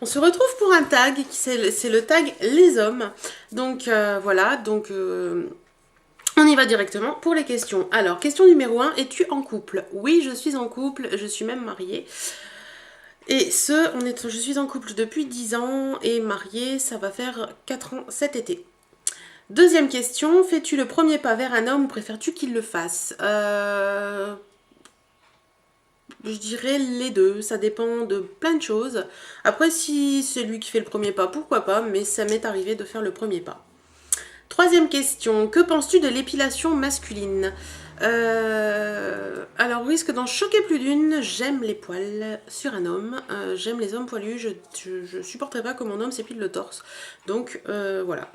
On se retrouve pour un tag, c'est le tag les hommes. Donc voilà, donc on y va directement pour les questions. Alors, question numéro 1, es-tu en couple? Oui, je suis en couple, je suis même mariée. Et je suis en couple depuis 10 ans et mariée, ça va faire 4 ans cet été. Deuxième question, fais-tu le premier pas vers un homme ou préfères-tu qu'il le fasse? Je dirais les deux, ça dépend de plein de choses. Après, si c'est lui qui fait le premier pas, pourquoi pas, mais ça m'est arrivé de faire le premier pas. Troisième question, que penses-tu de l'épilation masculine? Alors, risque d'en choquer plus d'une, j'aime les poils sur un homme, j'aime les hommes poilus, je supporterai pas que mon homme s'épile le torse. Donc, voilà.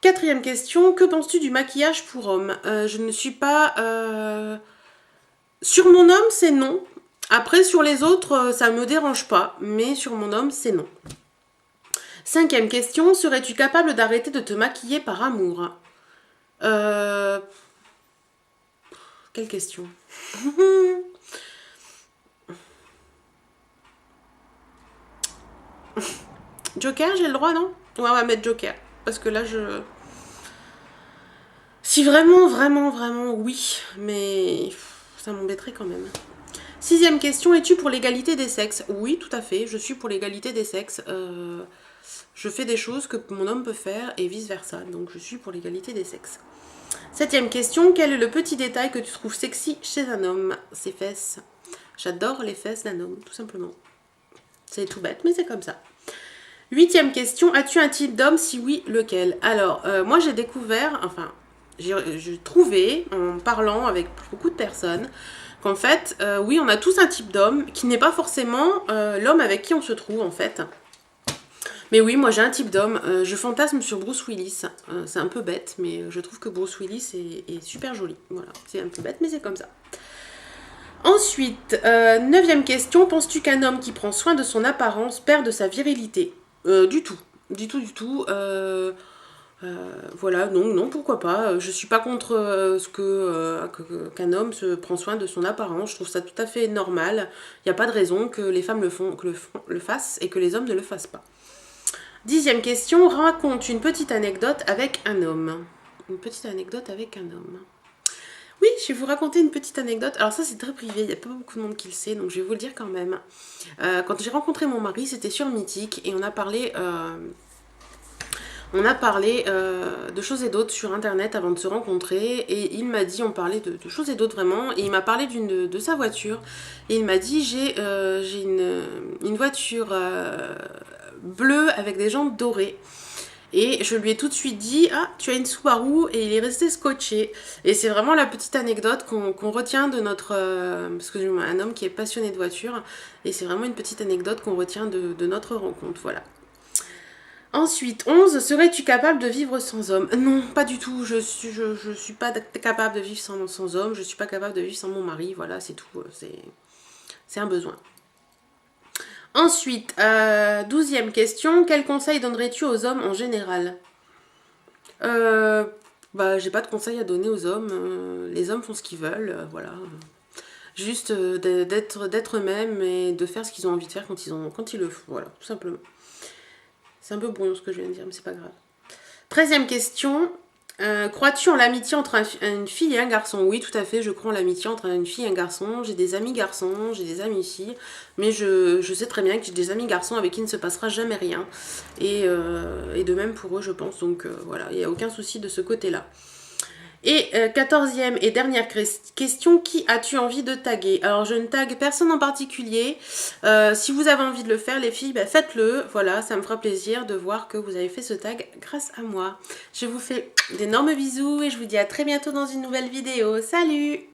Quatrième question, que penses-tu du maquillage pour homme? Je ne suis pas... Sur mon homme, c'est non. Après, sur les autres, ça ne me dérange pas, mais sur mon homme, c'est non. Cinquième question, serais-tu capable d'arrêter de te maquiller par amour? Quelle question? Joker, j'ai le droit, non? Ouais, on va mettre Joker. Parce que là, si vraiment, vraiment, vraiment, oui. Mais ça m'embêterait quand même. Sixième question, es-tu pour l'égalité des sexes? Oui, tout à fait, je suis pour l'égalité des sexes. Je fais des choses que mon homme peut faire et vice-versa. Donc je suis pour l'égalité des sexes. Septième question, quel est le petit détail que tu trouves sexy chez un homme? Ses fesses. J'adore les fesses d'un homme, tout simplement. C'est tout bête, mais c'est comme ça. Huitième question, as-tu un type d'homme? Si oui, lequel? Alors, moi j'ai découvert, enfin, j'ai trouvé, en parlant avec beaucoup de personnes, qu'en fait, oui, on a tous un type d'homme, qui n'est pas forcément l'homme avec qui on se trouve, en fait. Mais oui, moi j'ai un type d'homme, je fantasme sur Bruce Willis. C'est un peu bête, mais je trouve que Bruce Willis est super joli. Voilà, c'est un peu bête, mais c'est comme ça. Ensuite, neuvième question, penses-tu qu'un homme qui prend soin de son apparence perd de sa virilité? Du tout. Du tout, du tout. Voilà, non, non, pourquoi pas. Je suis pas contre qu'un homme se prend soin de son apparence. Je trouve ça tout à fait normal. Il n'y a pas de raison que les femmes le fassent et que les hommes ne le fassent pas. Dixième question, raconte une petite anecdote avec un homme. Une petite anecdote avec un homme. Oui, je vais vous raconter une petite anecdote. Alors ça, c'est très privé, il n'y a pas beaucoup de monde qui le sait, donc je vais vous le dire quand même. Quand j'ai rencontré mon mari, c'était sur Mythique, et on a parlé de choses et d'autres sur internet avant de se rencontrer, et il m'a dit, on parlait de choses et d'autres vraiment, et il m'a parlé de sa voiture, et il m'a dit j'ai une voiture bleue avec des jantes dorées. Et je lui ai tout de suite dit, ah, tu as une Subaru, et il est resté scotché. Et c'est vraiment la petite anecdote qu'on retient de notre... parce que j'ai un homme qui est passionné de voiture, et c'est vraiment une petite anecdote qu'on retient de notre rencontre, voilà. Ensuite, 11, serais-tu capable de vivre sans homme? Non, pas du tout, je suis pas capable de vivre sans homme, je suis pas capable de vivre sans mon mari, voilà, c'est tout, c'est un besoin. Ensuite, 12e question, quel conseil donnerais-tu aux hommes en général? J'ai pas de conseils à donner aux hommes, les hommes font ce qu'ils veulent, voilà. Juste d'être eux-mêmes et de faire ce qu'ils ont envie de faire quand ils le font, voilà, tout simplement. C'est un peu brouillon ce que je viens de dire, mais c'est pas grave. 13e question, crois-tu en l'amitié entre une fille et un garçon? Oui, tout à fait, je crois en l'amitié entre une fille et un garçon. J'ai des amis garçons, j'ai des amis filles, mais je sais très bien que j'ai des amis garçons avec qui il ne se passera jamais rien. Et de même pour eux, je pense. Donc voilà, il n'y a aucun souci de ce côté-là. Et 14e et dernière question, qui as-tu envie de taguer? Alors je ne tague personne en particulier. Si vous avez envie de le faire les filles, faites-le. Voilà, ça me fera plaisir de voir que vous avez fait ce tag grâce à moi. Je vous fais d'énormes bisous et je vous dis à très bientôt dans une nouvelle vidéo. Salut!